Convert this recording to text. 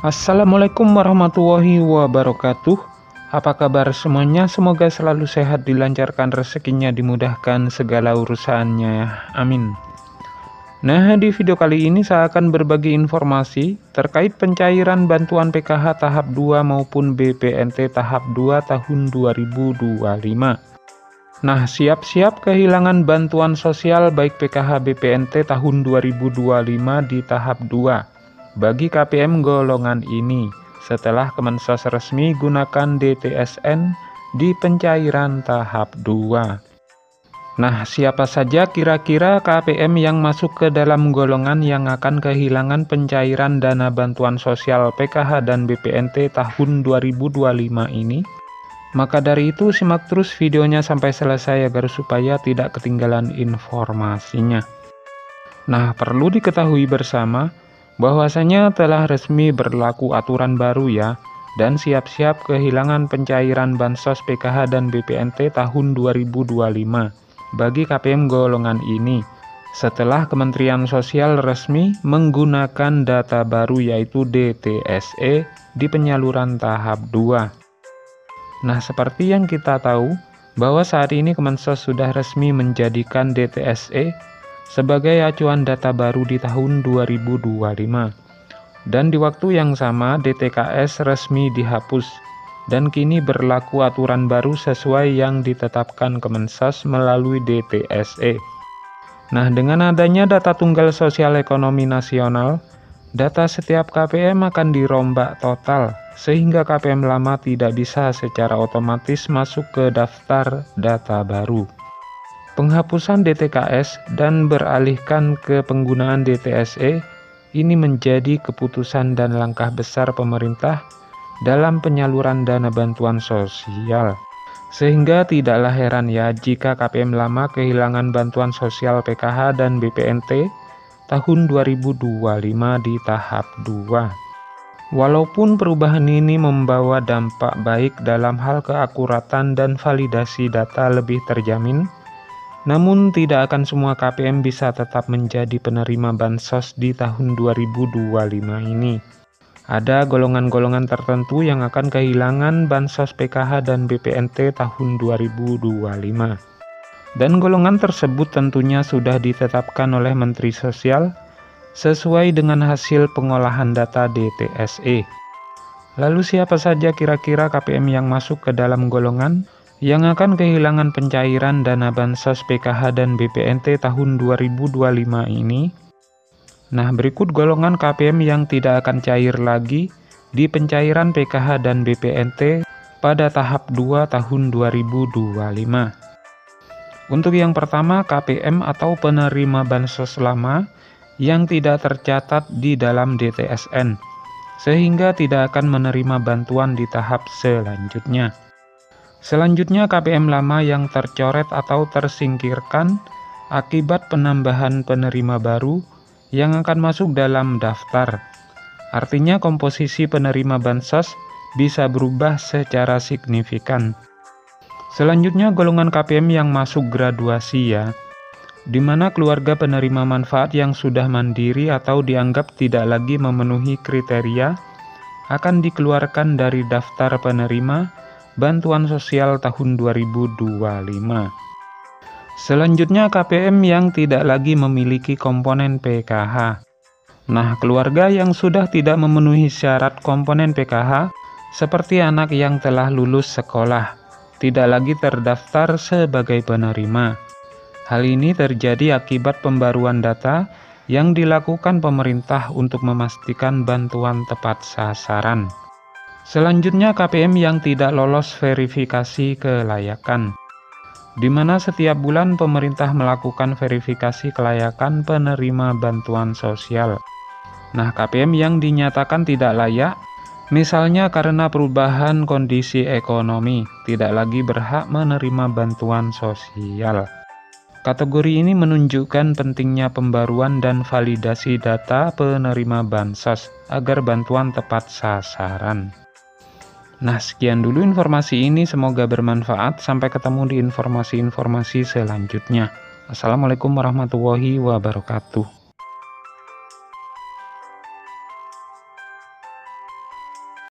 Assalamualaikum warahmatullahi wabarakatuh. Apa kabar semuanya? Semoga selalu sehat, dilancarkan rezekinya, dimudahkan segala urusannya. Amin. Nah, di video kali ini saya akan berbagi informasi terkait pencairan bantuan PKH tahap 2 maupun BPNT tahap 2 tahun 2025. Nah, siap-siap kehilangan bantuan sosial baik PKH BPNT tahun 2025 di tahap 2 bagi KPM golongan ini setelah Kemensos resmi gunakan DTSN di pencairan tahap 2. Nah, siapa saja kira-kira KPM yang masuk ke dalam golongan yang akan kehilangan pencairan dana bantuan sosial PKH dan BPNT tahun 2025 ini? Maka dari itu simak terus videonya sampai selesai agar supaya tidak ketinggalan informasinya. Nah, perlu diketahui bersama bahwasanya telah resmi berlaku aturan baru ya, dan siap-siap kehilangan pencairan Bansos PKH dan BPNT tahun 2025 bagi KPM golongan ini setelah Kementerian Sosial resmi menggunakan data baru yaitu DTSE di penyaluran tahap 2. Nah, seperti yang kita tahu bahwa saat ini Kemensos sudah resmi menjadikan DTSE sebagai acuan data baru di tahun 2025. Dan di waktu yang sama DTKS resmi dihapus dan kini berlaku aturan baru sesuai yang ditetapkan Kemensos melalui DTSE. Nah, dengan adanya data tunggal sosial ekonomi nasional, data setiap KPM akan dirombak total sehingga KPM lama tidak bisa secara otomatis masuk ke daftar data baru. Penghapusan DTKS dan beralihkan ke penggunaan DTSE ini menjadi keputusan dan langkah besar pemerintah dalam penyaluran dana bantuan sosial. Sehingga tidaklah heran ya jika KPM lama kehilangan bantuan sosial PKH dan BPNT tahun 2025 di tahap 2. Walaupun perubahan ini membawa dampak baik dalam hal keakuratan dan validasi data lebih terjamin, namun tidak akan semua KPM bisa tetap menjadi penerima Bansos di tahun 2025 ini. Ada golongan-golongan tertentu yang akan kehilangan Bansos PKH dan BPNT tahun 2025. Dan golongan tersebut tentunya sudah ditetapkan oleh Menteri Sosial sesuai dengan hasil pengolahan data DTSE. Lalu siapa saja kira-kira KPM yang masuk ke dalam golongan yang akan kehilangan pencairan dana Bansos PKH dan BPNT tahun 2025 ini? Nah, berikut golongan KPM yang tidak akan cair lagi di pencairan PKH dan BPNT pada tahap 2 tahun 2025. Untuk yang pertama, KPM atau penerima Bansos lama yang tidak tercatat di dalam DTSN, sehingga tidak akan menerima bantuan di tahap selanjutnya. Selanjutnya, KPM lama yang tercoret atau tersingkirkan akibat penambahan penerima baru yang akan masuk dalam daftar. Artinya komposisi penerima Bansos bisa berubah secara signifikan. Selanjutnya, golongan KPM yang masuk graduasi ya, di mana keluarga penerima manfaat yang sudah mandiri atau dianggap tidak lagi memenuhi kriteria akan dikeluarkan dari daftar penerima bantuan sosial tahun 2025. Selanjutnya, KPM yang tidak lagi memiliki komponen PKH. Nah, keluarga yang sudah tidak memenuhi syarat komponen PKH seperti anak yang telah lulus sekolah tidak lagi terdaftar sebagai penerima. Hal ini terjadi akibat pembaruan data yang dilakukan pemerintah untuk memastikan bantuan tepat sasaran. Selanjutnya, KPM yang tidak lolos verifikasi kelayakan, di mana setiap bulan pemerintah melakukan verifikasi kelayakan penerima bantuan sosial. Nah, KPM yang dinyatakan tidak layak, misalnya karena perubahan kondisi ekonomi, tidak lagi berhak menerima bantuan sosial. Kategori ini menunjukkan pentingnya pembaruan dan validasi data penerima Bansos agar bantuan tepat sasaran. Nah, sekian dulu informasi ini, semoga bermanfaat. Sampai ketemu di informasi-informasi selanjutnya. Assalamualaikum warahmatullahi wabarakatuh.